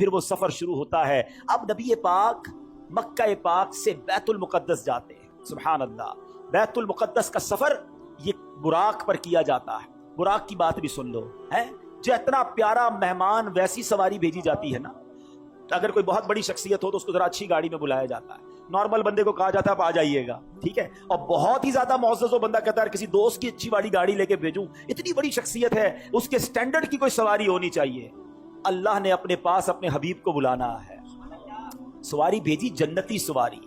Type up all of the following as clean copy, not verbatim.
پھر وہ سفر شروع ہوتا ہے. اب نبی پاک مکہ پاک سے بیت المقدس جاتے ہیں. سبحان اللہ. بیت المقدس کا سفر یہ براق پر کیا جاتا ہے. براق کی بات بھی سن لو ہے، جو اتنا پیارا مہمان ویسی سواری بھیجی جاتی ہے نا، اگر کوئی بہت بڑی شخصیت ہو تو اس کو ذرا اچھی گاڑی میں بلایا جاتا ہے. نارمل بندے کو کہا جاتا ہے آپ آ جائیے گا، ٹھیک ہے. اور بہت ہی زیادہ معزز ہو بندہ کہتا ہے کسی دوست کی اچھی والی گاڑی لے کے بھیجوں، اتنی بڑی شخصیت ہے، اس کے سٹینڈرڈ کی کوئی سواری ہونی چاہیے. اللہ نے اپنے پاس اپنے حبیب کو بلانا ہے، سواری بھیجی جنتی سواری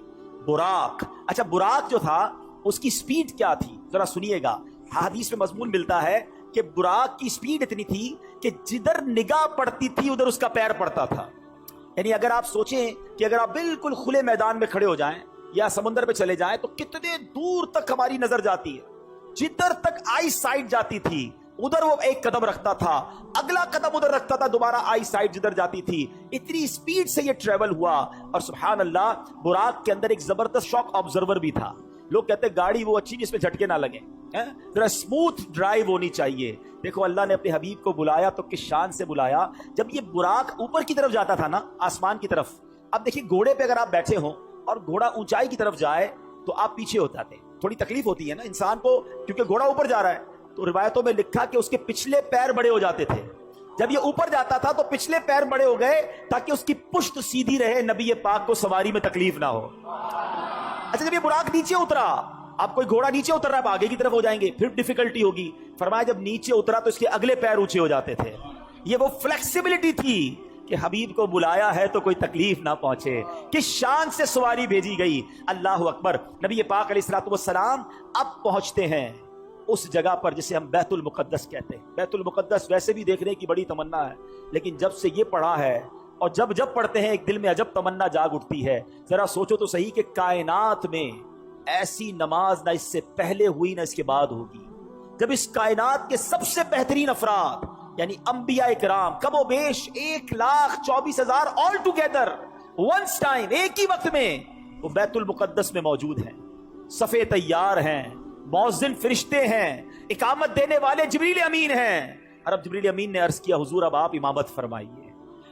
براق. اچھا براق جو تھا اس کی سپیڈ کیا تھی ذرا سنیے گا. حدیث میں مضمون ملتا ہے کہ براق کی سپیڈ اتنی تھی کہ جدھر نگاہ پڑتی تھی ادھر اس کا پیر پڑتا تھا. یعنی اگر آپ سوچیں کہ اگر آپ بالکل کھلے میدان میں کھڑے ہو جائیں یا سمندر پہ چلے جائیں تو کتنے دور تک ہماری نظر جاتی ہے. جدھر تک آئی سائٹ جاتی تھی ادھر وہ ایک قدم رکھتا تھا، اگلا قدم ادھر رکھتا تھا، دوبارہ آئی سائٹ جدھر جاتی تھی. اتنی سپیڈ سے یہ ٹریول ہوا. اور سبحان اللہ براق کے اندر ایک زبردست شاک آبزرور بھی تھا. لوگ کہتے ہیں گاڑی وہ اچھی جس میں جھٹکے نہ لگے، ذرا اسموتھ ڈرائیو ہونی چاہیے. دیکھو اللہ نے اپنے حبیب کو بلایا تو کس شان سے بلایا. جب یہ براق اوپر کی طرف جاتا تھا نا، آسمان کی طرف، اب دیکھیے گھوڑے پہ اگر آپ بیٹھے ہوں اور گھوڑا اونچائی کی طرف جائے تو آپ پیچھے ہو جاتے. تھوڑی تکلیف ہوتی ہے نا انسان کو، کیونکہ گھوڑا اوپر جا رہا ہے. تو روایتوں میں لکھا کہ اس کے پچھلے پیر بڑے ہو جاتے تھے. جب یہ اوپر جاتا تھا تو پچھلے پیر بڑے ہو گئے تاکہ اس کی پشت سیدھی رہے، نبی پاک کو سواری میں تکلیف نہ ہو. اچھا جب یہ براق نیچے اترا، اب کوئی گھوڑا نیچے اتر رہا ہے، آگے کی طرف ہو جائیں گے، پھر ڈیفیکلٹی ہوگی. فرمایا جب نیچے اترا تو اس کے اگلے پیر اونچے ہو جاتے تھے. یہ وہ فلیکسیبلٹی تھی کہ حبیب کو بلایا ہے تو کوئی تکلیف نہ پہنچے. کس شان سے سواری بھیجی گئی. اللہ اکبر. نبی پاک علیہ الصلوۃ والسلام اب پہنچتے ہیں اس جگہ پر جسے ہم بیت المقدس کہتے ہیں. بیت المقدس ویسے بھی دیکھنے کی بڑی تمنا ہے، لیکن جب سے یہ پڑھا ہے اور جب پڑھتے ہیں ایک دل میں عجب تمنا جاگ اٹھتی ہے. ذرا سوچو تو صحیح کہ کائنات میں ایسی نماز نہ اس سے پہلے ہوئی نہ اس کے بعد ہوگی. جب اس کائنات کے سب سے بہترین افراد یعنی انبیاء کرام کم و بیش 1,24,000 آل ٹوگیدر ونس ٹائم ایک ہی وقت میں وہ بیت المقدس میں موجود ہیں. صفے تیار ہیں، مؤذن فرشتے ہیں، اقامت دینے والے جبریل امین ہیں. اور اب جبریل امین نے عرض کیا حضور اب آپ امامت فرمائیے.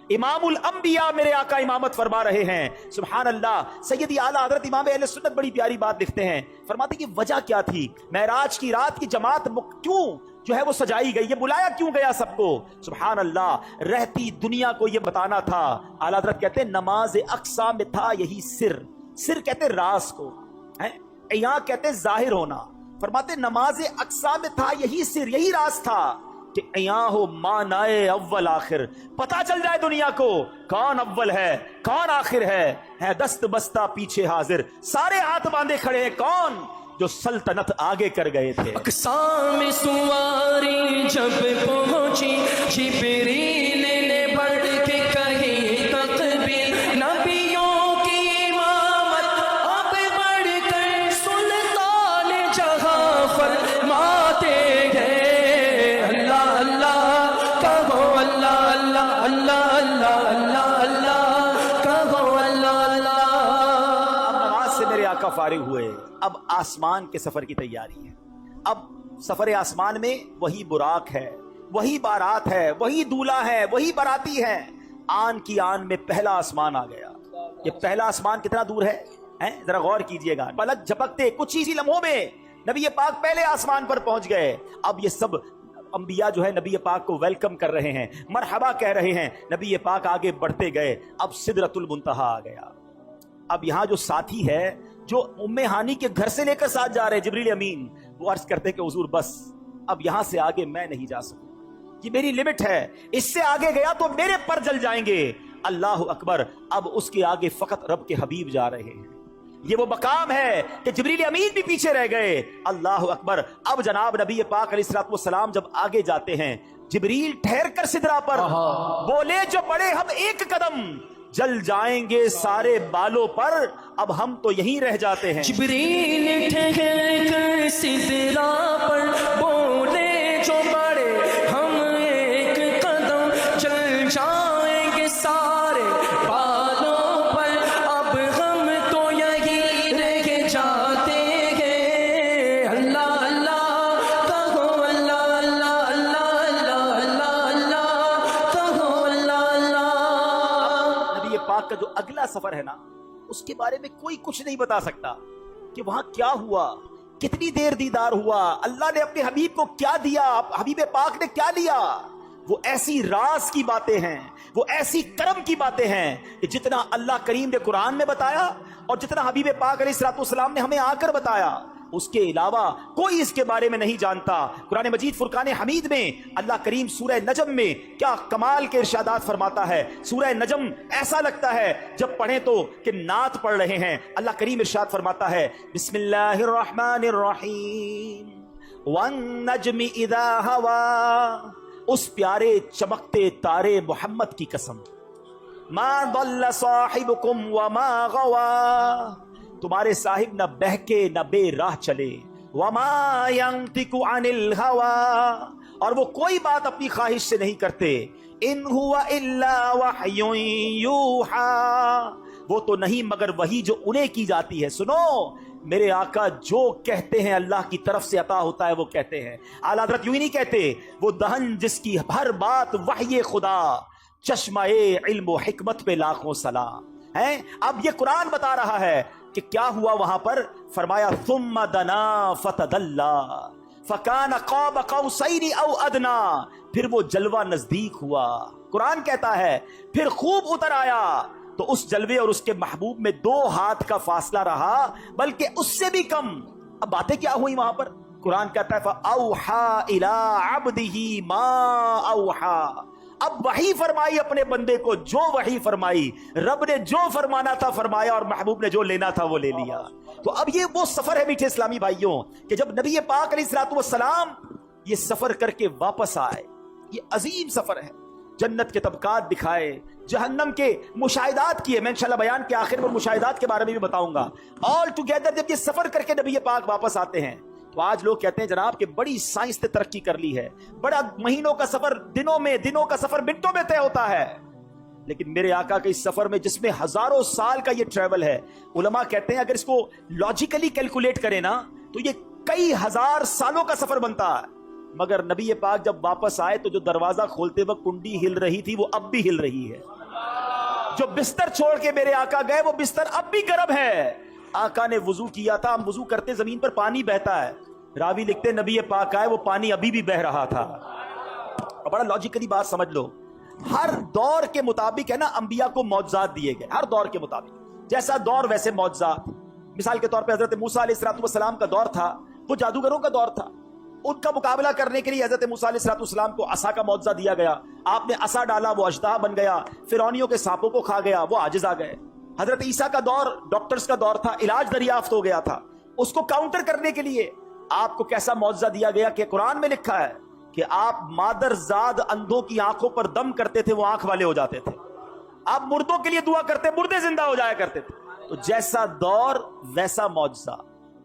امام الانبیاء میرے آقا امامت فرما رہے ہیں. سبحان اللہ. سیدی اعلیٰ حضرت امام اہل سنت بڑی پیاری بات لکھتے ہیں. فرماتے کہ وجہ کیا تھی، معراج کی رات کی جماعت کیوں جو ہے وہ سجائی گئی، یہ بلایا کیوں گیا سب کو. سبحان اللہ. رہتی دنیا کو یہ بتانا تھا. اعلیٰ حضرت کہتے ہیں نماز اقصا میں تھا یہی سر کہتے راز کو، یہاں کہتے ظاہر ہونا. فرماتے نماز اقصا میں تھا یہی سر، یہی راز تھا کہ یہاں ہو مانائے اول آخر، پتا چل جائے دنیا کو کون اول ہے کون آخر ہے دست بستہ پیچھے حاضر، سارے ہاتھ باندھے کھڑے ہیں کون جو سلطنت آگے کر گئے تھے. اقصا میں سواری جب پہنچی جبریل نے بڑھ کے کہی تقبیر، نبیوں کی امامت اب بڑھ کر سلطان جہاں فرماتے ہیں. اللہ اللہ کہو، اللہ اللہ اللہ اللہ اللہ اللہ کہو، اللہ اللہ. اب نماز سے میرے آقا فارغ ہوئے، اب آسمان کے سفر کی تیاری ہے. اب سفر آسمان میں وہی براق ہے، وہی بارات ہے، وہی دولہا ہے، وہی باراتی ہے. آن کی آن میں پہلا آسمان آ گیا. یہ پہلا آسمان کتنا دور ہے ذرا غور کیجئے گا. پلک جھپکتے کچھ ہی لمحوں میں نبی پاک پہلے آسمان پر پہنچ گئے. اب یہ سب انبیاء جو ہے نبی پاک کو ویلکم کر رہے ہیں، مرحبا کہہ رہے ہیں. نبی پاک آگے بڑھتے گئے. اب سدرۃ المنتہا آ گیا. اب یہاں جو ساتھی ہے جو ام ہانی کے گھر سے لے کر ساتھ جا رہے جبریل امین، وہ عرض کرتے کہ حضور بس اب یہاں سے آگے میں نہیں جا سکوں، یہ میری لمٹ ہے، اس سے آگے گیا تو میرے پر جل جائیں گے. اللہ اکبر. اب اس کے آگے فقط رب کے حبیب جا رہے ہیں. یہ وہ مقام ہے کہ جبریل امین بھی پیچھے رہ گئے. اللہ اکبر. اب جناب نبی پاک علیہ الصلوۃ والسلام جب آگے جاتے ہیں، جبریل ٹھہر کر سدرا پر بولے جو بڑے ہم ایک قدم، جل جائیں گے سارے بالوں پر، اب ہم تو یہیں رہ جاتے ہیں. جبریل ٹھہر کر سدرا پر بولے جو بڑے ہم ایک قدم، چل جائیں گے سارے بالوں پر، اب ہم تو یہیں رہ جاتے ہیں. اللہ اللہ کہو، اللہ اللہ اللہ اللہ اللہ اللہ کہو، اللہ اللہ. پاک کا جو اگلا سفر ہے نا، اس کے بارے میں کوئی کچھ نہیں بتا سکتا کہ وہاں کیا ہوا، کتنی دیر دیدار ہوا، اللہ نے اپنے حبیب کو کیا دیا، حبیب پاک نے کیا لیا۔ وہ ایسی راز کی باتیں ہیں، وہ ایسی کرم کی باتیں ہیں کہ جتنا اللہ کریم نے قرآن میں بتایا اور جتنا حبیب پاک علیہ الصلوۃ والسلام نے ہمیں آ کر بتایا، اس کے علاوہ کوئی اس کے بارے میں نہیں جانتا۔ قرآن مجید فرقان حمید میں اللہ کریم سورہ نجم میں کیا کمال کے ارشادات فرماتا ہے۔ سورہ نجم ایسا لگتا ہے جب پڑھیں تو کہ نعت پڑھ رہے ہیں۔ اللہ کریم ارشاد فرماتا ہے، بسم اللہ الرحمن الرحیم، والنجم اذا ہوا، اس پیارے چمکتے تارے محمد کی قسم، ما ضل صاحبکم وما غوا، تمہارے صاحب نہ بہکے نہ بے راہ چلے، وما ينطق عن الهوى، اور وہ کوئی بات اپنی خواہش سے نہیں کرتے، ان هو الا وحی یوحى، وہ تو نہیں مگر وحی جو انہیں کی جاتی ہے۔ سنو، میرے آقا جو کہتے ہیں اللہ کی طرف سے عطا ہوتا ہے وہ کہتے ہیں۔ اعلیٰ حضرت یوں ہی نہیں کہتے، وہ دہن جس کی ہر بات وحی خدا، چشمہ علم و حکمت پہ لاکھوں سلام ہے۔ اب یہ قرآن بتا رہا ہے کہ کیا ہوا وہاں پر۔ فرمایا ثم دنا فتدلا فکان قاب قوسین او ادنا، پھر وہ جلوہ نزدیک ہوا۔ قرآن کہتا ہے پھر خوب اتر آیا، تو اس جلوے اور اس کے محبوب میں 2 ہاتھ کا فاصلہ رہا، بلکہ اس سے بھی کم۔ اب باتیں کیا ہوئی وہاں پر؟ قرآن کہتا ہے فَأَوْحَى إِلَىٰ عَبْدِهِ مَا أَوْحَى، اب وحی فرمائی اپنے بندے کو جو وحی فرمائی، رب نے جو فرمانا تھا فرمایا اور محبوب نے جو لینا تھا وہ لے لیا۔ تو اب یہ وہ سفر ہے میٹھے اسلامی بھائیوں کہ جب نبی پاک علیہ الصلوۃ والسلام یہ سفر کر کے واپس آئے، یہ عظیم سفر ہے، جنت کے طبقات دکھائے، جہنم کے مشاہدات کیے۔ میں انشاءاللہ بیان کے آخر میں مشاہدات کے بارے میں بھی بتاؤں گا۔ آل ٹوگیدر جب یہ سفر کر کے نبی پاک واپس آتے ہیں تو آج لوگ کہتے ہیں جناب کہ بڑی سائنس نے ترقی کر لی ہے، بڑا مہینوں کا سفر دنوں کا سفر منٹوں میں طے ہوتا ہے۔ لیکن میرے آقا کے اس سفر میں جس میں ہزاروں سال کا یہ ٹریول ہے، علماء کہتے ہیں اگر اس کو لاجیکلی کیلکولیٹ کریں نا تو یہ کئی ہزار سالوں کا سفر بنتا ہے۔ مگر نبی پاک جب واپس آئے تو جو دروازہ کھولتے وقت کنڈی ہل رہی تھی وہ اب بھی ہل رہی ہے، جو بستر چھوڑ کے میرے آقا گئے وہ بستر اب بھی گرم ہے۔ آقا نے وضو کیا تھا، ہم وضو کرتے زمین پر پانی بہتا ہے، راوی لکھتے نبی پاک آئے وہ پانی ابھی بھی بہ رہا تھا۔ بڑا لاجیکلی بات سمجھ لو، ہر دور کے مطابق ہے نا انبیاء کو معجزات دیے گئے، ہر دور کے مطابق، جیسا دور ویسے معجزات۔ مثال کے طور پہ حضرت موسیٰ علیہ السلام کا دور تھا، وہ جادوگروں کا دور تھا، ان کا مقابلہ کرنے کے لیے حضرت موسیٰ علیہ السلام کو عصا کا معجزہ دیا گیا، آپ نے عصا ڈالا وہ اژدہا بن گیا، فرعونیوں کے سانپوں کو کھا گیا، وہ عاجز آ گئے۔ حضرت عیسیٰ کا دور ڈاکٹرز کا دور تھا، علاج دریافت ہو گیا تھا، اس کو کاؤنٹر کرنے کے لیے آپ کو کیسا معجزہ دیا گیا کہ قرآن میں لکھا ہے کہ آپ مادر زاد اندھوں کی آنکھوں پر دم کرتے تھے وہ آنکھ والے ہو جاتے تھے، آپ مردوں کے لیے دعا کرتے مردے زندہ ہو جایا کرتے تھے۔ تو جیسا دور ویسا معجزہ۔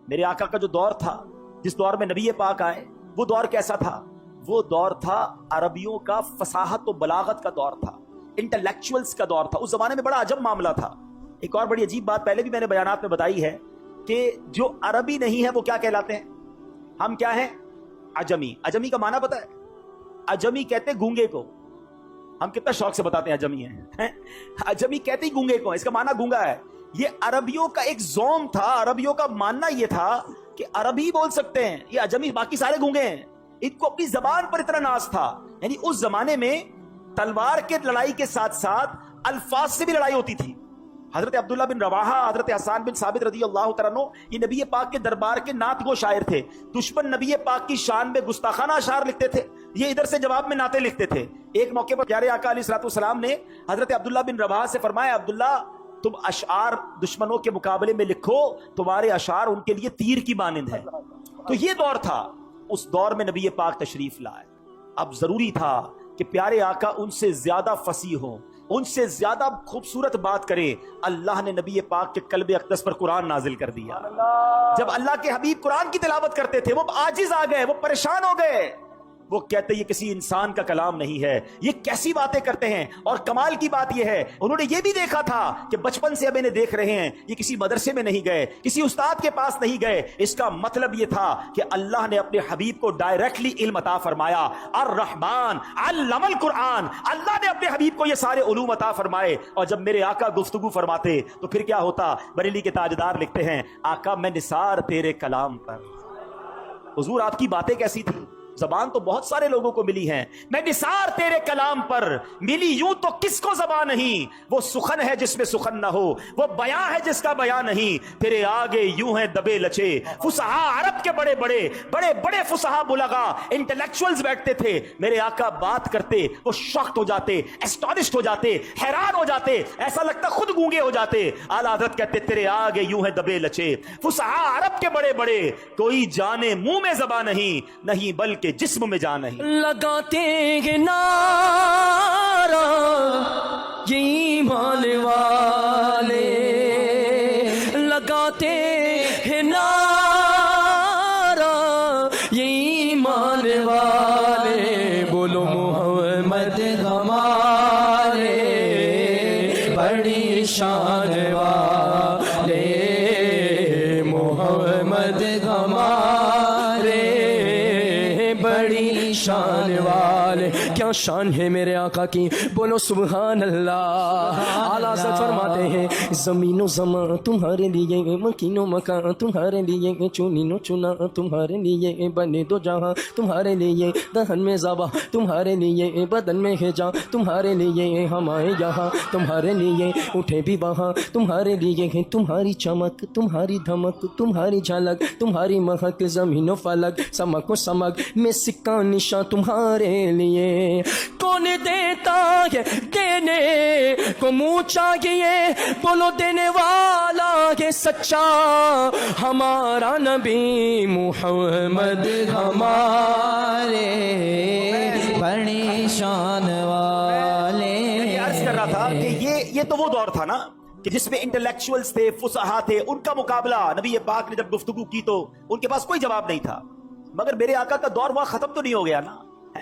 میرے آقا کا جو دور تھا، جس دور میں نبی پاک آئے، وہ دور کیسا تھا؟ وہ دور تھا عربیوں کا فصاحت و بلاغت کا دور تھا، انٹلیکچوئلز کا دور تھا۔ اس زمانے میں بڑا عجب معاملہ تھا۔ ایک اور بڑی عجیب بات پہلے بھی میں نے بیانات میں بتائی ہے کہ جو عربی نہیں ہے وہ کیا کہلاتے ہیں؟ ہم کیا ہیں؟ عجمی۔ عجمی کا معنی پتہ ہے؟ عجمی کہتے ہیں گونگے کو۔ ہم کتنا شوق سے بتاتے ہیں عجمی ہیں، عجمی کہتے ہی گونگے کو، اس کا معنی گونگا ہے۔ یہ عربیوں کا ایک زوم تھا، عربیوں کا ماننا یہ تھا کہ عربی بول سکتے ہیں، یہ عجمی باقی سارے گونگے ہیں۔ ان کو اپنی زبان پر اتنا ناز تھا، یعنی اس زمانے میں تلوار کے لڑائی کے ساتھ ساتھ الفاظ سے بھی لڑائی ہوتی تھی۔ حضرت عبداللہ بن رواحہ، حضرت حسان بن ثابت رضی اللہ تعالیٰ عنہ، یہ نبی پاک کے دربار کے نعت گو شاعر تھے۔ دشمن نبی پاک کی شان میں گستاخانہ اشعار لکھتے تھے، یہ ادھر سے جواب میں نعتیں لکھتے تھے۔ ایک موقع پر پیارے آقا علیہ الصلوۃ والسلام نے حضرت عبداللہ بن رواحہ سے فرمایا، عبداللہ تم اشعار دشمنوں کے مقابلے میں لکھو، تمہارے اشعار ان کے لیے تیر کی مانند ہیں۔ تو یہ دور تھا، اس دور میں نبی پاک تشریف لائے۔ اب ضروری تھا کہ پیارے آقا ان سے زیادہ فصیح ہوں، ان سے زیادہ خوبصورت بات کریں۔ اللہ نے نبی پاک کے قلب اقدس پر قرآن نازل کر دیا۔ جب اللہ کے حبیب قرآن کی تلاوت کرتے تھے وہ عاجز آ گئے، وہ پریشان ہو گئے۔ وہ کہتے یہ کسی انسان کا کلام نہیں ہے، یہ کیسی باتیں کرتے ہیں۔ اور کمال کی بات یہ ہے انہوں نے یہ بھی دیکھا تھا کہ بچپن سے اب انہیں دیکھ رہے ہیں یہ کسی مدرسے میں نہیں گئے، کسی استاد کے پاس نہیں گئے۔ اس کا مطلب یہ تھا کہ اللہ نے اپنے حبیب کو ڈائریکٹلی علم عطا فرمایا۔ الرحمن علم القرآن، اللہ نے اپنے حبیب کو یہ سارے علوم عطا فرمائے۔ اور جب میرے آقا گفتگو فرماتے تو پھر کیا ہوتا؟ بریلی کے تاجدار لکھتے ہیں آقا میں نثار تیرے کلام پر۔ حضور آپ کی باتیں کیسی تھی؟ زبان تو بہت سارے لوگوں کو ملی ہیں، میں نثار تیرے کلام پر ملی یوں تو کس کو زبان نہیں؟ وہ سخن ہے جس میں سخن نہ ہو، وہ بیاں ہے جس کا بیاں نہیں، تیرے آگے یوں ہیں دبے لچے۔ فصحا عرب کے بڑے بڑے فصحا بلغا انٹلیکچوئلز بیٹھتے تھے، میرے آقا بات کرتے وہ شاکڈ ہو جاتے، اسٹونشڈ ہو جاتے، حیران ہو جاتے، ایسا لگتا خود گونگے ہو جاتے۔ اعلیٰ حضرت کہتے تیرے آگے یوں ہیں دبے لچے۔ فصحا عرب کے بڑے کوئی جانے منہ میں زبان نہیں بلکہ جسم میں جان نہیں۔ لگاتے ہیں نعرہ یہ ایمان والے، لگاتے ہیں نعرہ یہ ایمان والے، بولو محمد ہمارے بڑی شان والے، محمد ہمارے بڑی شان والے۔ کیا شان ہے میرے آقا کی، بولو سبحان اللہ۔ اعلیٰ سے فرماتے ہیں زمین و زمان تمہارے لیے، مکین و مکان تمہارے لیے، چنین و چنا تمہارے لیے، بنے دو جہاں تمہارے لیے، دہن میں زبا تمہارے لیے، بدن میں ہے جاں تمہارے لیے، ہم آئے یہاں تمہارے لیے، اٹھے بھی وہاں تمہارے لیے، تمہاری چمک تمہاری دھمک تمہاری جھلک تمہاری مہک، زمین و فلک سمک و سمک میں سکہ نشاں تمہارے لیے۔ کون دیتا ہے دینے کو منہ چاہیے، بولو دینے والا ہے سچا ہمارا نبی محمد ہمارے بڑی شان والے۔ میں عرض کر رہا تھا کہ یہ تو وہ دور تھا نا کہ جس میں انٹلیکچوئلز تھے، فصحا تھے، ان کا مقابلہ نبی پاک نے جب گفتگو کی تو ان کے پاس کوئی جواب نہیں تھا۔ مگر میرے آقا کا دور وہاں ختم تو نہیں ہو گیا نا،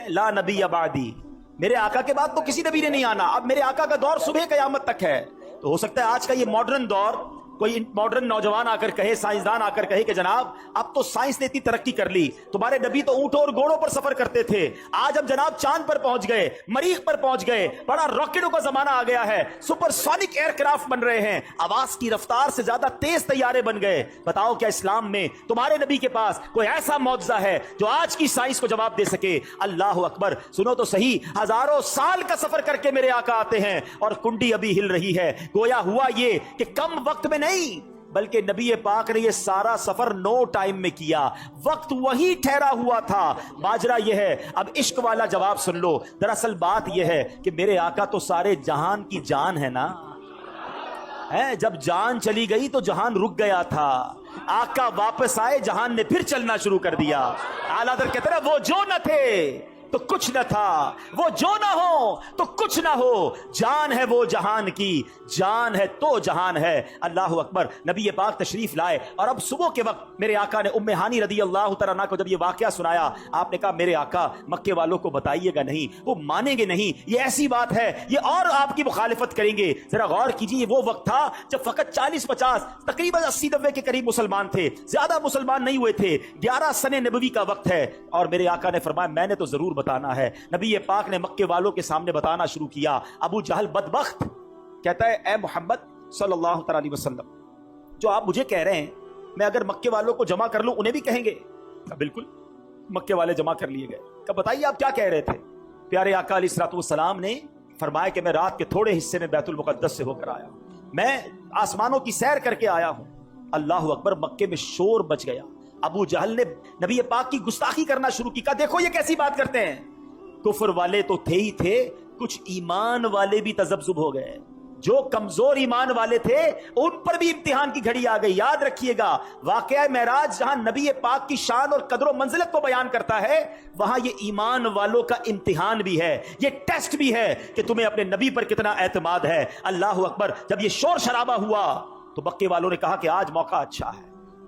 لا نبی بعدی، میرے آقا کے بعد تو کسی نبی نے نہیں آنا، اب میرے آقا کا دور صبح قیامت تک ہے۔ تو ہو سکتا ہے آج کا یہ ماڈرن دور کوئی ماڈرن نوجوان آ کر کہے، سائنسدان آ کر کہے کہ جناب اب تو سائنس نے اتنی ترقی کر لی، تمہارے نبی تو اونٹوں اور گھوڑوں پر سفر کرتے تھے، آج ہم جناب چاند پر پہنچ گئے، مریخ پر پہنچ گئے، بڑا راکٹوں کا زمانہ آ گیا ہے، سپر سونک ایئر کرافٹ بن رہے ہیں، آواز کی رفتار سے زیادہ تیز طیارے بن گئے۔ بتاؤ کیا اسلام میں تمہارے نبی کے پاس کوئی ایسا معجزہ ہے جو آج کی سائنس کو جواب دے سکے؟ اللہ اکبر، سنو تو صحیح، ہزاروں سال کا سفر کر کے میرے آقا آتے ہیں اور کنڈی ابھی ہل رہی ہے۔ گویا ہوا یہ کہ کم وقت میں نہیں بلکہ نبی پاک نے یہ سارا سفر نو ٹائم میں کیا، وقت وہی ٹھہرا ہوا تھا۔ ماجرا یہ ہے، اب عشق والا جواب سن لو، دراصل بات یہ ہے کہ میرے آقا تو سارے جہان کی جان ہے نا، جب جان چلی گئی تو جہان رک گیا تھا، آقا واپس آئے جہان نے پھر چلنا شروع کر دیا۔ اعلیٰ حضرت کہتے ہیں وہ جو نہ تھے تو کچھ نہ تھا، وہ جو نہ ہو تو کچھ نہ ہو، جان ہے وہ جہان کی، جان ہے تو جہان ہے۔ اللہ اکبر، نبی پاک تشریف لائے اور اب صبح کے وقت میرے آقا نے ام ہانی رضی اللہ تعالیٰ عنہ کو جب یہ واقعہ سنایا، آپ نے کہا میرے آقا مکے والوں کو بتائیے گا نہیں، وہ مانیں گے نہیں، یہ ایسی بات ہے یہ اور آپ کی مخالفت کریں گے۔ ذرا غور کیجیے، یہ وہ وقت تھا جب فقط 40-50 تقریباً 80-90 کے قریب مسلمان تھے، زیادہ مسلمان نہیں ہوئے تھے، 11 سن نبوی کا وقت ہے، اور میرے آقا نے فرمایا میں نے تو ضرور بتانا ہے۔ نبی پاک نے مکے والوں کے سامنے بتانا شروع کیا۔ ابو جہل بدبخت کہتا ہے اے محمد صلی اللہ تعالی علیہ وسلم، جو آپ مجھے کہہ رہے ہیں میں اگر مکے والوں کو جمع کر لوں انہیں بھی کہیں گے؟ بالکل، مکے والے جمع کر لیے گئے۔ کہ بتائیے آپ کیا کہہ رہے تھے؟ پیارے آقا علیہ الصلوۃ والسلام نے فرمایا کہ میں رات کے تھوڑے حصے میں بیت المقدس سے ہو کر آیا ہوں، میں آسمانوں کی سیر کر کے آیا ہوں۔ اللہ اکبر، مکے میں شور بچ گیا۔ ابو جہل نے نبی پاک کی گستاخی کرنا شروع کی، کہا دیکھو یہ کیسی بات کرتے ہیں، کفر والے تو تھے ہی تھے، کچھ ایمان والے بھی تذبذب ہو گئے، جو کمزور ایمان والے تھے ان پر بھی امتحان کی گھڑی آ گئی۔ یاد رکھیے گا، واقعہ معراج جہاں نبی پاک کی شان اور قدر و منزلت کو بیان کرتا ہے، وہاں یہ ایمان والوں کا امتحان بھی ہے، یہ ٹیسٹ بھی ہے کہ تمہیں اپنے نبی پر کتنا اعتماد ہے۔ اللہ اکبر، جب یہ شور شرابہ ہوا تو مکے والوں نے کہا کہ آج موقع اچھا ہے،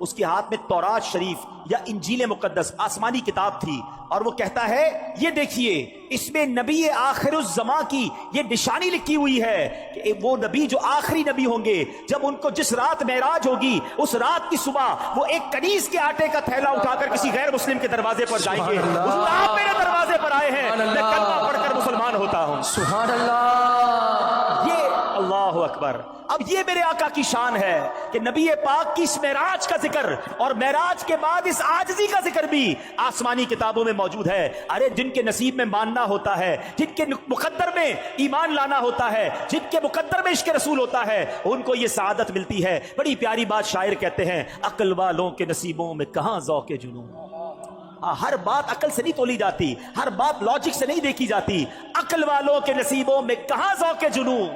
اس کے ہاتھ میں تورات شریف یا انجیل مقدس آسمانی کتاب تھی, اور وہ کہتا ہے یہ دیکھیے اس میں نبی آخر الزمان کی یہ نشانی لکھی ہوئی ہے کہ وہ نبی جو آخری نبی ہوں گے, جب ان کو جس رات معراج ہوگی اس رات کی صبح وہ ایک کنیز کے آٹے کا تھیلا اٹھا کر کسی غیر مسلم کے دروازے پر جائیں گے. حضور آپ میرے دروازے پر آئے ہیں, میں کلمہ پڑھ کر مسلمان ہوتا ہوں. سبحان اللہ. یہ اللہ اکبر. اب یہ میرے آقا کی شان ہے کہ نبی پاک کی اس معراج کا ذکر اور معراج کے بعد اس عاجزی کا ذکر بھی آسمانی کتابوں میں موجود ہے. ارے جن کے نصیب میں ماننا ہوتا ہے, جن کے مقدر میں ایمان لانا ہوتا ہے, جن کے مقدر میں عشق رسول ہوتا ہے, ان کو یہ سعادت ملتی ہے. بڑی پیاری بات شاعر کہتے ہیں, عقل والوں کے نصیبوں میں کہاں ذوق جنون. ہر بات عقل سے نہیں تولی جاتی, ہر بات لاجک سے نہیں دیکھی جاتی. عقل والوں کے نصیبوں میں کہاں ذوق جنون,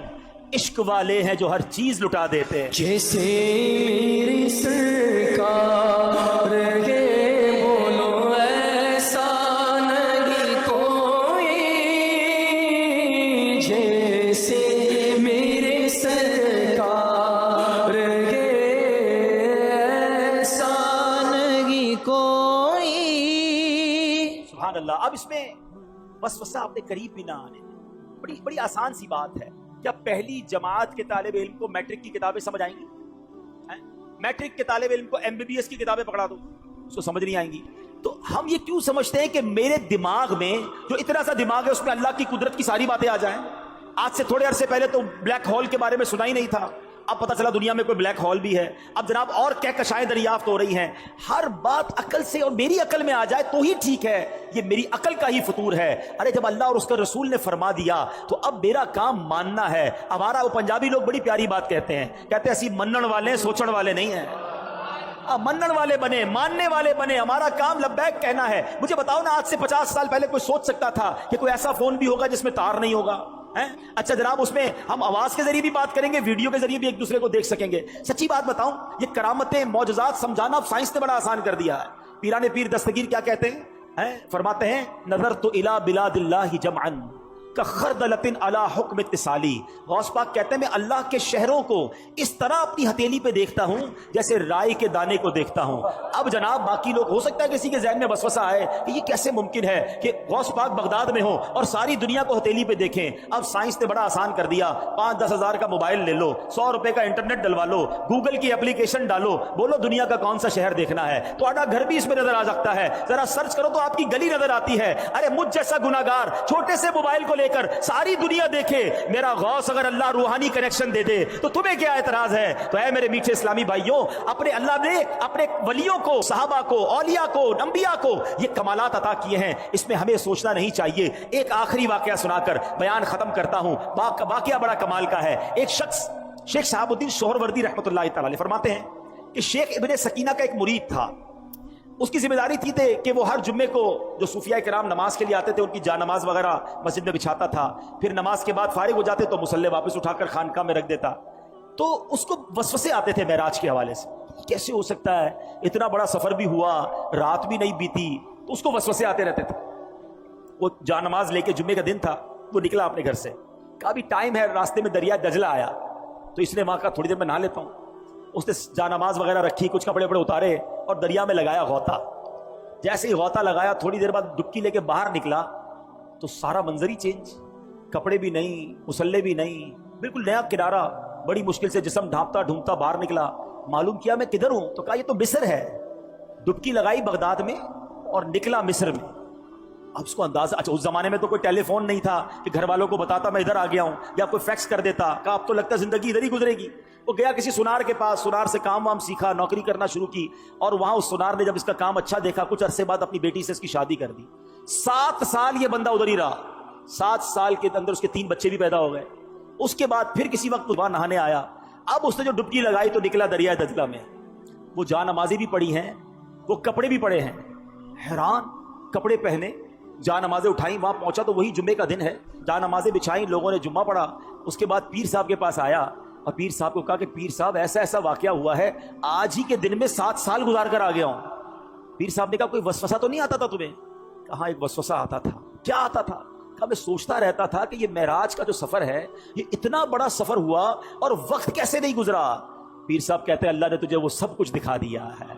عشق والے ہیں جو ہر چیز لٹا دیتے ہیں. جیسے میری سرکار کے بولو ایسا نہیں کوئی, جیسے میرے سرکار کے ایسا نہیں کوئی. سبحان اللہ. اب اس میں وسوسہ اپنے قریب بھی نہ آنے. بڑی آسان سی بات ہے. کیا پہلی جماعت کے طالب علم کو میٹرک کی کتابیں سمجھ آئیں گی؟ میٹرک کے طالب علم کو MBBS کی کتابیں پکڑا دو, اس کو سمجھ نہیں آئیں گی. تو ہم یہ کیوں سمجھتے ہیں کہ میرے دماغ میں جو اتنا سا دماغ ہے اس میں اللہ کی قدرت کی ساری باتیں آ جائیں؟ آج سے تھوڑے عرصے پہلے تو بلیک ہول کے بارے میں سنا ہی نہیں تھا, اب پتہ چلا دنیا میں کوئی بلیک ہول بھی ہے. اب جناب اور کہکشائیں دریافت ہو رہی ہیں. ہر بات عقل سے اور میری عقل میں آ جائے تو ہی ٹھیک ہے, یہ میری عقل کا ہی فطور ہے. ارے جب اللہ اور اس کا رسول نے فرما دیا تو اب میرا کام ماننا ہے. ہمارا وہ پنجابی لوگ بڑی پیاری بات کہتے ہیں اسی منن والے ہیں, سوچن والے نہیں ہیں. منن والے بنے, ماننے والے بنے, ہمارا کام لبیک کہنا ہے. مجھے بتاؤ نا, آج سے 50 سال پہلے کوئی سوچ سکتا تھا کہ کوئی ایسا فون بھی ہوگا جس میں تار نہیں ہوگا؟ اچھا جناب, اس میں ہم آواز کے ذریعے بھی بات کریں گے, ویڈیو کے ذریعے بھی ایک دوسرے کو دیکھ سکیں گے. سچی بات بتاؤں, یہ کرامتیں معجزات سمجھانا اب سائنس نے بڑا آسان کر دیا ہے. پیران پیر دستگیر کیا کہتے ہیں؟ فرماتے ہیں, نظرت الی بلاد اللہ جمعا کخردلۃ علی حکم اتصالی. غوث پاک کہتے ہیں میں اللہ کے شہروں کو اس طرح اپنی ہتھیلی پہ دیکھتا ہوں جیسے رائی کے دانے کو دیکھتا ہوں. اب جناب باقی لوگ, ہو سکتا ہے کسی کے ذہن میں وسوسہ آئے کہ یہ کیسے ممکن ہے کہ غوث پاک بغداد میں ہو اور ساری دنیا کو ہتھیلی پہ دیکھیں. اب سائنس نے بڑا آسان کر دیا, 5-10 ہزار کا موبائل لے لو, 100 روپے کا انٹرنیٹ ڈلوا لو, گوگل کی اپلیکیشن ڈالو, بولو دنیا کا کون سا شہر دیکھنا ہے, تو آڈا گھر بھی اس میں نظر آ سکتا ہے. ذرا سرچ کرو تو آپ کی گلی نظر آتی ہے. ارے مجھ جیسا گناہگار چھوٹے سے موبائل کو لے کر ساری دنیا دیکھے, میرا غوث اگر اللہ روحانی کنیکشن دے دے تو تمہیں کیا اعتراض ہے؟ تو اے میرے میٹھے اسلامی بھائیوں, اپنے اللہ نے اپنے ولیوں کو, صحابہ کو, اولیاء کو, انبیاء کو یہ کمالات عطا کیے ہیں, اس میں ہمیں سوچنا نہیں چاہیے. ایک آخری واقعہ سنا کر بیان ختم کرتا ہوں. واقعہ بڑا کمال کا ہے. ایک شخص شیخ شہاب الدین سہروردی رحمۃ اللہ تعالی علیہ فرماتے ہیں کہ شیخ ابن سکینہ کا ایک مرید تھا. اس کی ذمہ داری تھی کہ وہ ہر جمعے کو جو صوفیاء کرام نماز کے لیے آتے تھے ان کی جا نماز وغیرہ مسجد میں بچھاتا تھا. پھر نماز کے بعد فارغ ہو جاتے تو مصلی واپس اٹھا کر خانقاہ میں رکھ دیتا. تو اس کو وسوسے آتے تھے معراج کے حوالے سے, کیسے ہو سکتا ہے, اتنا بڑا سفر بھی ہوا, رات بھی نہیں بیتی, تو اس کو وسوسے آتے رہتے تھے. وہ جا نماز لے کے, جمعے کا دن تھا, وہ نکلا اپنے گھر سے, کہا بھی ٹائم ہے, راستے میں دریا دجلہ آیا تو اس نے وہاں کہا تھوڑی دیر میں نہا لیتا ہوں. اس نے جا نماز وغیرہ رکھی, کچھ کپڑے وپڑے اتارے اور دریا میں لگایا غوطہ. جیسے ہی غوطہ لگایا تھوڑی دیر بعد ڈبکی لے کے باہر نکلا تو سارا منظر ہی چینج, کپڑے بھی نہیں, مسلے بھی نہیں, بالکل نیا کنارہ. بڑی مشکل سے جسم ڈھانپتا ڈھونپتا باہر نکلا, معلوم کیا میں کدھر ہوں, تو کہا یہ تو مصر ہے. ڈبکی لگائی بغداد میں اور نکلا مصر میں. اب اس کو اندازہ, اچھا اس زمانے میں تو کوئی ٹیلی فون نہیں تھا کہ گھر والوں کو بتاتا میں ادھر آ گیا ہوں, یا کوئی فیکس کر دیتا, کہا اب تو لگتا زندگی ادھر ہی گزرے گی. وہ گیا کسی سونار کے پاس, سونار سے کام وام سیکھا, نوکری کرنا شروع کی, اور وہاں اس سونار نے جب اس کا کام اچھا دیکھا, کچھ عرصے بعد اپنی بیٹی سے اس کی شادی کر دی. 7 سال یہ بندہ ادھر ہی رہا. 7 سال کے اندر اس کے 3 بچے بھی پیدا ہو گئے. اس کے بعد پھر کسی وقت وہاں نہانے آیا. اب اس نے جو ڈبکی لگائی تو نکلا دریا دجلہ میں. وہ جا نمازیں بھی پڑھی ہیں, وہ کپڑے بھی پڑے ہیں, حیران, کپڑے پہنے, جا نمازیں اٹھائیں, وہاں پہنچا تو وہی جمعے کا دن ہے, جا نمازیں بچھائیں, لوگوں نے جمعہ پڑھا. اس کے بعد پیر صاحب کے پاس آیا اور پیر صاحب کو کہا کہ پیر صاحب ایسا ایسا واقعہ ہوا ہے, آج ہی کے دن میں 7 سال گزار کر آ گیا ہوں. پیر صاحب نے کہا کوئی وسوسہ تو نہیں آتا تھا تمہیں؟ کہاں ایک وسوسہ آتا تھا. کیا آتا تھا؟ کہا میں سوچتا رہتا تھا کہ یہ معراج کا جو سفر ہے یہ اتنا بڑا سفر ہوا اور وقت کیسے نہیں گزرا. پیر صاحب کہتے ہیں اللہ نے تجھے وہ سب کچھ دکھا دیا ہے،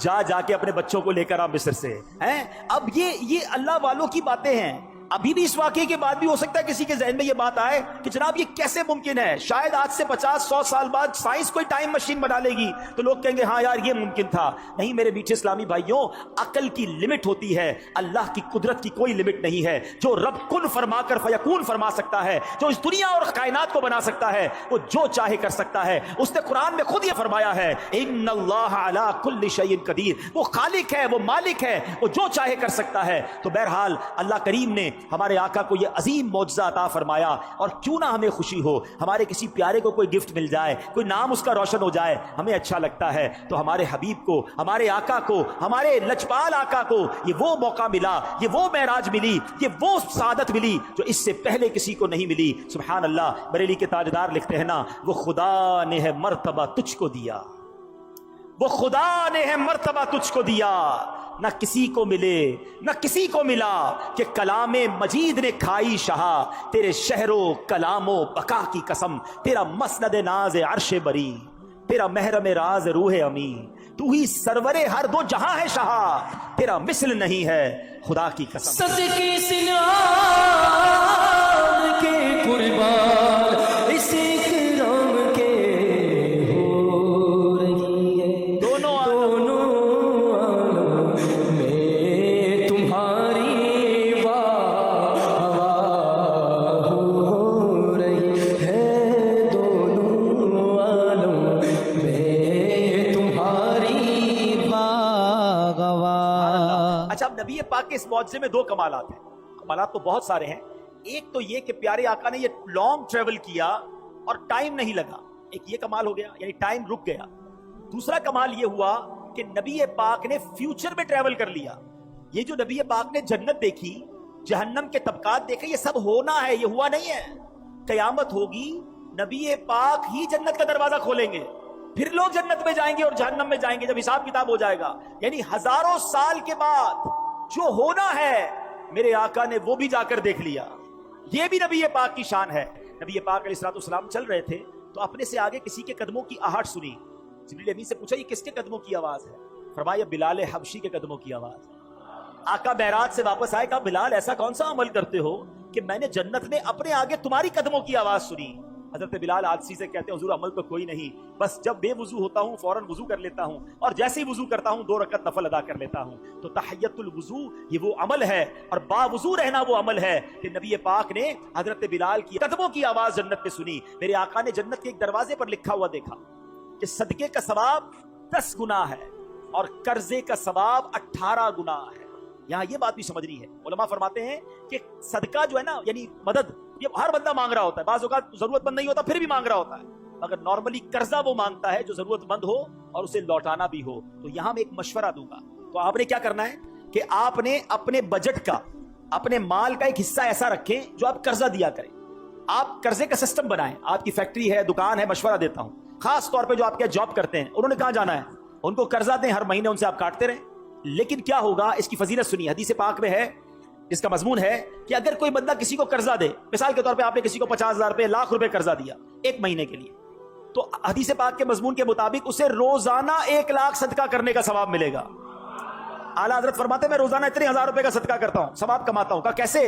جا کے اپنے بچوں کو لے کر آ مصر سے ہیں۔ اب یہ اللہ والوں کی باتیں ہیں۔ ابھی بھی اس واقعے کے بعد بھی ہو سکتا ہے کسی کے ذہن میں یہ بات آئے کہ جناب یہ کیسے ممکن ہے، شاید آج سے 50-100 سال بعد سائنس کوئی ٹائم مشین بنا لے گی تو لوگ کہیں گے ہاں یار یہ ممکن تھا۔ نہیں میرے میٹھے اسلامی بھائیوں، عقل کی لمٹ ہوتی ہے، اللہ کی قدرت کی کوئی لمٹ نہیں ہے۔ جو رب کن فرما کر فیکون فرما سکتا ہے، جو اس دنیا اور کائنات کو بنا سکتا ہے، وہ جو چاہے کر سکتا ہے۔ اس نے قرآن میں خود یہ فرمایا ہے ان اللہ علی کل شیء قدیر، وہ خالق ہے، وہ مالک ہے، وہ جو چاہے کر سکتا ہے۔ تو بہرحال اللہ کریم نے ہمارے آقا کو یہ عظیم معجزہ عطا فرمایا، اور کیوں نہ ہمیں خوشی ہو، ہمارے کسی پیارے کو کوئی گفٹ مل جائے، کوئی نام اس کا روشن ہو جائے، ہمیں اچھا لگتا ہے۔ تو ہمارے حبیب کو، ہمارے آقا کو، ہمارے لجپال آقا کو یہ وہ موقع ملا، یہ وہ معراج ملی، یہ وہ سعادت ملی جو اس سے پہلے کسی کو نہیں ملی۔ سبحان اللہ۔ بریلی کے تاجدار لکھتے ہیں نا، وہ خدا نے ہے مرتبہ تجھ کو دیا، وہ خدا نے ہے مرتبہ تجھ کو دیا، نہ کسی کو ملے نہ کسی کو ملا، کہ کلام مجید نے کھائی شہا، تیرے شہر و کلام و بقا کی قسم، تیرا مسند ناز عرش بری، تیرا محرم راز روح امی، تو ہی سرور ہر دو جہاں ہے شہا، تیرا مثل نہیں ہے خدا کی قسم۔ صدقے سنان کے قربان اس اکرام کے ہو رہی ہے، دونوں عالم میں تمہاری واہ ہو رہی ہے، دونوں عالم میں تمہاری واہ۔ اچھا، اب نبی پاک کے اس معجزے میں دو کمالات ہیں۔ کمالات تو بہت سارے ہیں۔ ایک تو یہ کہ پیارے آقا نے یہ لانگ ٹریول کیا اور ٹائم نہیں لگا، ایک یہ کمال ہو گیا، یعنی ٹائم رک گیا۔ دوسرا کمال یہ ہوا کہ نبی پاک نے فیوچر میں ٹریول کر لیا۔ یہ جو نبی پاک نے جنت دیکھی، جہنم کے طبقات دیکھے، یہ سب ہونا ہے، یہ ہوا نہیں ہے۔ قیامت ہوگی، نبی پاک ہی جنت کا دروازہ کھولیں گے، پھر لوگ جنت میں جائیں گے اور جہنم میں جائیں گے جب حساب کتاب ہو جائے گا۔ یعنی ہزاروں سال کے بعد جو ہونا ہے میرے آقا نے وہ بھی جا کر دیکھ لیا۔ یہ بھی نبی پاک کی شان ہے۔ نبی پاک علیہ الصلوۃ والسلام چل رہے تھے تو اپنے سے آگے کسی کے قدموں کی آہٹ سنی۔ جبریل امین سے پوچھا یہ کس کے قدموں کی آواز ہے؟ فرمایا بلال حبشی کے قدموں کی آواز ہے۔ آقا معراج سے واپس آئے، کہا بلال ایسا کون سا عمل کرتے ہو کہ میں نے جنت میں اپنے آگے تمہاری قدموں کی آواز سنی؟ حضرت بلال عاجزی سے کہتے ہیں حضور عمل تو کوئی نہیں، بس جب بے وضو ہوتا ہوں فوراً وضو کر لیتا ہوں، اور جیسے ہی وضو کرتا ہوں 2 رکعت نفل ادا کر لیتا ہوں۔ تو تحیت الوضو یہ وہ عمل ہے، اور با وضو رہنا وہ عمل ہے کہ نبی پاک نے حضرت بلال کی قدموں کی آواز جنت میں سنی۔ میرے آقا نے جنت کے ایک دروازے پر لکھا ہوا دیکھا کہ صدقے کا ثواب 10 گنا ہے اور قرضے کا ثواب 18 گنا ہے۔ یہاں یہ بات بھی سمجھنی ہے، علماء فرماتے ہیں کہ صدقہ جو ہے نا، یعنی مدد، یہ ہر بندہ مانگ رہا ہوتا ہے، بعض اوقات ضرورت مند نہیں ہوتا پھر بھی مانگ رہا ہوتا ہے، مگر نارملی قرضہ وہ مانگتا ہے جو ضرورت مند ہو اور اسے لوٹانا بھی ہو۔ تو یہاں میں ایک مشورہ دوں گا، تو آپ نے کیا کرنا ہے کہ آپ نے اپنے بجٹ کا، اپنے مال کا ایک حصہ ایسا رکھیں جو آپ قرضہ دیا کریں۔ آپ قرضے کا سسٹم بنائیں۔ آپ کی فیکٹری ہے، دکان ہے، مشورہ دیتا ہوں، خاص طور پہ جو آپ کے جاب کرتے ہیں، انہوں نے کہاں جانا ہے، ان کو قرضہ دیں، ہر مہینے ان سے آپ کاٹتے رہیں۔ لیکن کیا ہوگا، اس کی فضیلت سنیے، حدیث پاک میں ہے، اس کا مضمون ہے کہ اگر کوئی بندہ کسی کو قرضہ دے، مثال کے طور پہ آپ نے کسی کو 50,000 روپے، لاکھ روپے قرضہ دیا 1 مہینے کے لیے، تو حدیث پاک کے مضمون کے مطابق اسے روزانہ 1 لاکھ صدقہ کرنے کا ثواب ملے گا۔ اعلیٰ حضرت فرماتے ہیں میں روزانہ اتنے 1000 روپے کا صدقہ کرتا ہوں، ثواب کماتا ہوں۔ کہا کیسے؟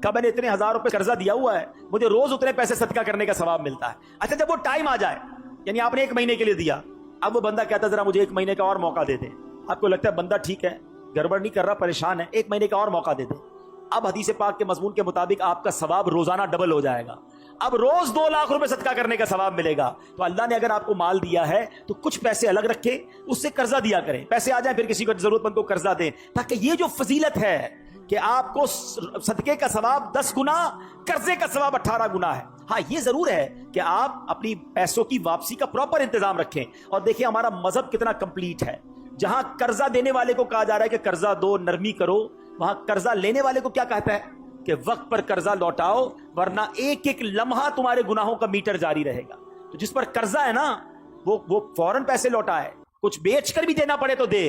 کہا میں نے اتنے 1000 روپے قرضہ دیا ہوا ہے، مجھے روز اتنے پیسے صدقہ کرنے کا ثواب ملتا ہے۔ اچھا جب وہ ٹائم آ جائے، یعنی آپ نے 1 مہینے کے لیے دیا، اب وہ بندہ کہتا ہے ذرا مجھے 1 مہینے کا اور موقع دے دیں، آپ کو لگتا ہے بندہ ٹھیک ہے، گڑبڑ نہیں کر رہا، پریشان ہے، 1 مہینے کا اور موقع دے دیں۔ اب حدیث پاک کے مضمون کے مطابق آپ کا ثواب روزانہ ڈبل ہو جائے گا، اب روز 2 لاکھ روپے صدقہ کرنے کا ثواب ملے گا۔ تو اللہ نے اگر آپ کو مال دیا ہے تو کچھ پیسے الگ رکھے، اس سے قرضہ دیا کریں، پیسے آ جائیں پھر کسی کو ضرورت مند کو قرضہ دیں، تاکہ یہ جو فضیلت ہے کہ آپ کو صدقے کا ثواب 10 گنا، قرضے کا ثواب 18 گنا ہے۔ ہاں یہ ضرور ہے کہ آپ اپنی پیسوں کی واپسی کا پراپر انتظام رکھیں۔ اور دیکھیں ہمارا مذہب کتنا کمپلیٹ ہے، جہاں قرضہ دینے والے کو کہا جا رہا ہے کہ قرضہ دو، نرمی کرو، وہاں قرضہ لینے والے کو کیا کہتا ہے کہ وقت پر قرضہ لوٹاؤ، ورنہ ایک ایک لمحہ تمہارے گناہوں کا میٹر جاری رہے گا۔ تو جس پر قرضہ ہے نا وہ فوراً پیسے لوٹائے، کچھ بیچ کر بھی دینا پڑے تو دے،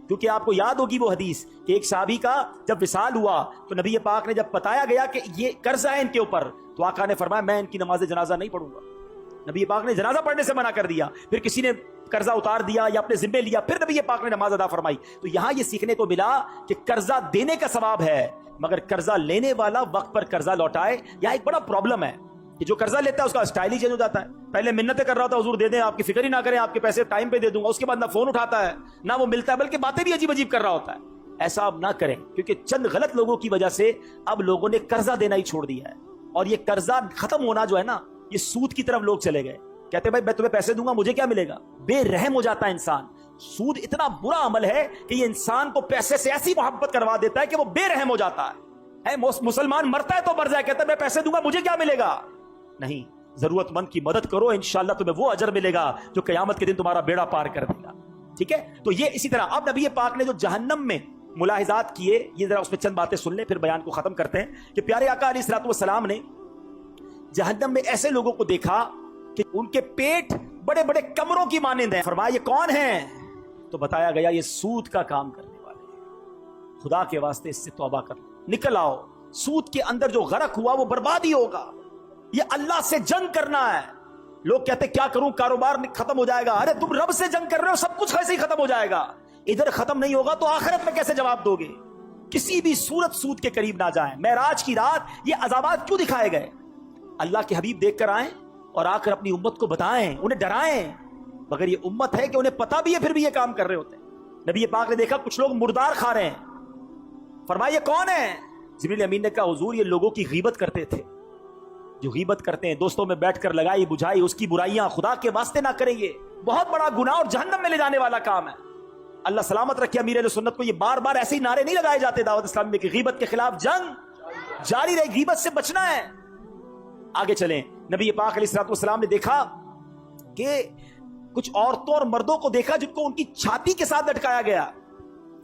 کیونکہ آپ کو یاد ہوگی وہ حدیث کہ ایک صحابی کا جب وصال ہوا تو نبی پاک نے جب بتایا گیا کہ یہ قرضہ ہے ان کے اوپر، تو آقا نے فرمایا میں ان کی نماز جنازہ نہیں پڑھوں گا، نبی پاک نے جنازہ پڑھنے سے منع کر دیا، پھر کسی نے قرضہ اتار دیا یا اپنے ذمے لیا، پھر نبی پاک نے نماز ادا فرمائی۔ تو یہاں یہ سیکھنے کو ملا کہ قرضہ دینے کا ثواب ہے، مگر قرضہ لینے والا وقت پر قرضہ لوٹائے۔ یہاں ایک بڑا پرابلم ہے کہ جو قرضہ لیتا ہے اس کا اسٹائل ہی چینج ہو جاتا ہے۔ پہلے منتیں کر رہا تھا حضور دے دیں، آپ کی فکر ہی نہ کریں، آپ کے پیسے ٹائم پہ دے دوں گا، اس کے بعد نہ فون اٹھاتا ہے نہ وہ ملتا ہے، بلکہ باتیں بھی عجیب عجیب کر رہا ہوتا ہے۔ ایسا اب نہ کریں، کیونکہ چند غلط لوگوں کی وجہ سے اب لوگوں نے قرضہ دینا ہی چھوڑ دیا ہے، اور یہ قرضہ ختم ہونا جو ہے نا، یہ سود کی طرف لوگ چلے گئے، کہتے ہیں بھائی میں تمہیں پیسے دوں گا مجھے کیا ملے گا، بے رحم ہو جاتا ہے انسان۔ سود اتنا برا عمل ہے کہ یہ انسان کو پیسے سے ایسی محبت کروا دیتا ہے کہ وہ بے رحم ہو جاتا ہے۔ مسلمان مرتا ہے تو مر جائے، کہتا ہے میں پیسے دوں گا مجھے کیا ملے گا، نہیں، ضرورت مند کی مدد کرو، انشاءاللہ تمہیں وہ اجر ملے گا جو قیامت کے دن تمہارا بیڑا پار کر دے گا۔ ٹھیک ہے، تو یہ اسی طرح اب نبی پاک نے جو جہنم میں ملاحظات کیے، یہ ذرا اس میں چند باتیں سن لیں پھر بیان کو ختم کرتے ہیں، کہ پیارے آقا علیہ الصلوۃ والسلام نے جہنم میں ایسے لوگوں کو دیکھا کہ ان کے پیٹ بڑے بڑے کمروں کی مانند ہیں۔ فرمایا یہ کون ہیں؟ تو بتایا گیا یہ سود کا کام کرنے والے ہیں، خدا کے واسطے اس سے توبہ کر نکل آؤ، سود کے اندر جو غرق ہوا وہ بربادی ہوگا، یہ اللہ سے جنگ کرنا ہے۔ لوگ کہتے کیا کروں، کاروبار ختم ہو جائے گا، ارے تم رب سے جنگ کر رہے ہو، سب کچھ ایسے ہی ختم ہو جائے گا، ادھر ختم نہیں ہوگا تو آخرت میں کیسے جواب دو گے؟ کسی بھی صورت سود کے قریب نہ جائیں۔ معراج کی رات یہ عذابات کیوں دکھائے گئے؟ اللہ کے حبیب دیکھ کر آئیں اور آ کر اپنی امت کو بتائیں، انہیں ڈرائیں، مگر یہ امت ہے کہ انہیں پتہ بھی ہے پھر بھی یہ کام کر رہے ہوتے ہیں۔ نبی پاک نے دیکھا کچھ لوگ مردار کھا رہے ہیں، فرمایا یہ کون ہے؟ جبریل امین نے کہا حضور یہ لوگوں کی غیبت کرتے تھے، جو غیبت کرتے ہیں، دوستوں میں بیٹھ کر لگائی بجھائی اس کی برائیاں، خدا کے واسطے نہ کریں، یہ بہت بڑا گناہ اور جہنم میں لے جانے والا کام ہے۔ اللہ سلامت رکھے امیر اہل سنت کو یہ بار بار ایسے ہی نعرے نہیں لگائے جاتے دعوت اسلامی میں کہ غیبت کے خلاف جنگ جاری رہے، غیبت سے بچنا ہے۔ آگے چلیں، نبی پاک علیہ الصلوۃ والسلام نے دیکھا کہ کچھ عورتوں اور مردوں کو دیکھا جن کو ان کی چھاتی کے ساتھ لٹکایا گیا۔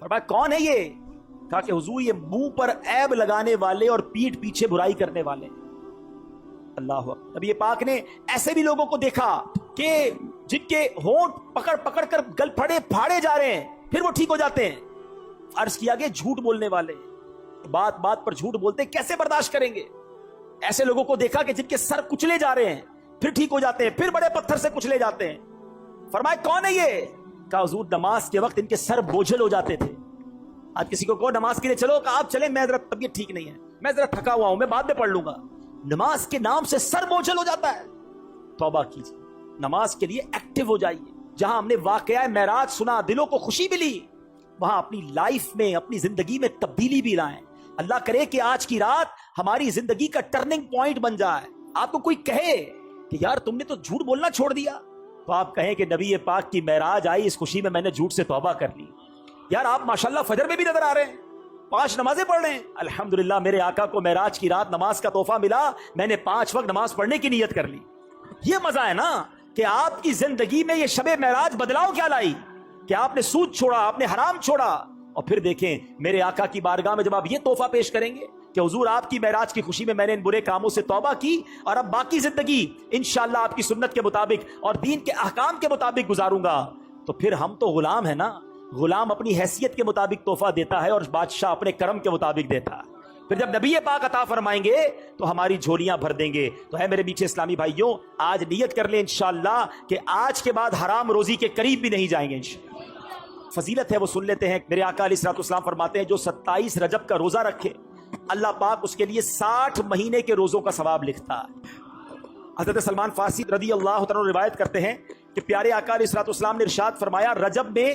فرمایا کون ہے یہ؟ کہا کہ حضور یہ منہ پر عیب لگانے والے اور پیٹھ پیچھے برائی کرنے والے۔ اللہ اکبر۔ نبی پاک نے ایسے بھی لوگوں کو دیکھا کہ جن کے ہونٹ پکڑ پکڑ کر گل پھاڑے جا رہے ہیں پھر وہ ٹھیک ہو جاتے ہیں۔ عرض کیا گیا جھوٹ بولنے والے، بات بات پر جھوٹ بولتے کیسے برداشت کریں گے؟ ایسے لوگوں کو دیکھا کہ جن کے سر کچلے جا رہے ہیں پھر ٹھیک ہو جاتے ہیں، پھر بڑے پتھر سے کچلے جاتے ہیں۔ فرمایا کون ہے یہ؟ کہا حضور نماز کے وقت ان کے سر بوجھل ہو جاتے تھے۔ آج کسی کو کہو نماز کے لیے چلو، کہا آپ چلیں میں ذرا طبیعت ٹھیک نہیں ہے، میں ذرا تھکا ہوا ہوں، میں بعد میں پڑھ لوں گا۔ نماز کے نام سے سر بوجھل ہو جاتا ہے۔ توبہ کیجیے، نماز کے لیے ایکٹیو ہو جائیے۔ جہاں ہم نے واقعہ معراج سنا، دلوں کو خوشی ملی، وہاں اپنی لائف میں اپنی زندگی میں تبدیلی بھی لائیں۔ اللہ کرے کہ آج کی رات ہماری زندگی کا ٹرننگ پوائنٹ بن جائے۔ آپ کو کوئی کہے کہ یار تم نے تو جھوٹ بولنا چھوڑ دیا، تو آپ کہیں کہ نبی پاک کی معراج آئی، اس خوشی میں نے جھوٹ سے توبہ کر لی۔ یار آپ ماشاءاللہ فجر میں بھی نظر آ رہے ہیں، 5 نمازیں پڑھ رہے ہیں، الحمدللہ میرے آقا کو معراج کی رات نماز کا تحفہ ملا، میں نے 5 وقت نماز پڑھنے کی نیت کر لی۔ یہ مزہ ہے نا کہ آپ کی زندگی میں یہ شب معراج بدلاؤ کیا لائی کہ آپ نے سود چھوڑا، آپ نے حرام چھوڑا، اور پھر دیکھیں میرے آقا کی بارگاہ میں جب آپ یہ تحفہ پیش کریں گے کہ حضور آپ کی معراج کی خوشی میں نے ان برے کاموں سے توبہ کی اور اب باقی زندگی انشاءاللہ آپ کی سنت کے مطابق اور دین کے احکام کے مطابق گزاروں گا، تو پھر ہم تو غلام ہیں نا۔ غلام اپنی حیثیت کے مطابق تحفہ دیتا ہے اور بادشاہ اپنے کرم کے مطابق دیتا ہے۔ پھر جب نبی پاک عطا فرمائیں گے تو ہماری جھولیاں بھر دیں گے۔ تو ہے میرے میٹھے اسلامی بھائیوں، آج نیت کر لیں انشاءاللہ کہ آج کے بعد حرام روزی کے قریب بھی نہیں جائیں گے انشاءاللہ۔ فضیلت ہے وہ سن لیتے ہیں۔ میرے آقا علیہ الصلوۃ والسلام فرماتے ہیں جو 27 رجب کا روزہ رکھے اللہ پاک اس کے لیے 60 مہینے کے روزوں کا ثواب لکھتا ہے۔ حضرت سلمان فارسی رضی اللہ تعالیٰ روایت کرتے ہیں کہ پیارے آقا علیہ الصلوۃ والسلام نے ارشاد فرمایا رجب میں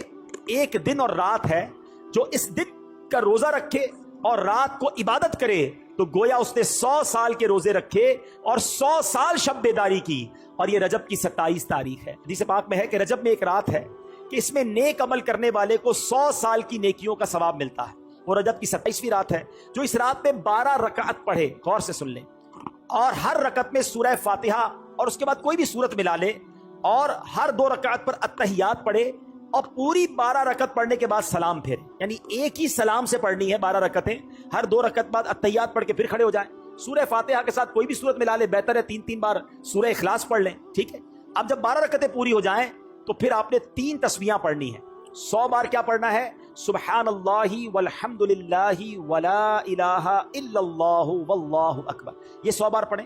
ایک دن اور رات ہے، جو اس دن کا روزہ رکھے اور رات کو عبادت کرے تو گویا اس نے 100 سال کے روزے رکھے اور 100 سال شب بیداری کی، اور یہ رجب کی 27 تاریخ ہے۔ حدیث پاک میں ہے کہ رجب میں ایک رات ہے کہ اس میں نیک عمل کرنے والے کو 100 سال کی نیکیوں کا ثواب ملتا ہے۔ وہ رجب کی 27ویں رات ہے، جو اس رات میں 12 رکعت پڑھے، غور سے سن لیں، اور ہر رکعت میں سورہ فاتحہ اور اس کے بعد کوئی بھی سورت ملا لے، اور ہر 2 رکعت پر التحیات پڑھے، اور پوری 12 رکعت پڑھنے کے بعد سلام پھیرے، یعنی ایک ہی سلام سے پڑھنی ہے 12 رکعتیں، ہر 2 رکعت بعد التحیات پڑھ کے پھر کھڑے ہو جائیں، سورہ فاتحہ کے ساتھ کوئی بھی سورت ملا لے، بہتر ہے 3 بار سورہ اخلاص پڑھ لیں، ٹھیک ہے۔ اب جب 12 رکعتیں پوری ہو جائیں تو پھر آپ نے 3 تسبیحاں پڑھنی ہیں۔ 100 بار کیا پڑھنا ہے؟ سبحان اللہ والحمد للہ ولا الہ الا اللہ واللہ اکبر، یہ 100 بار پڑھیں۔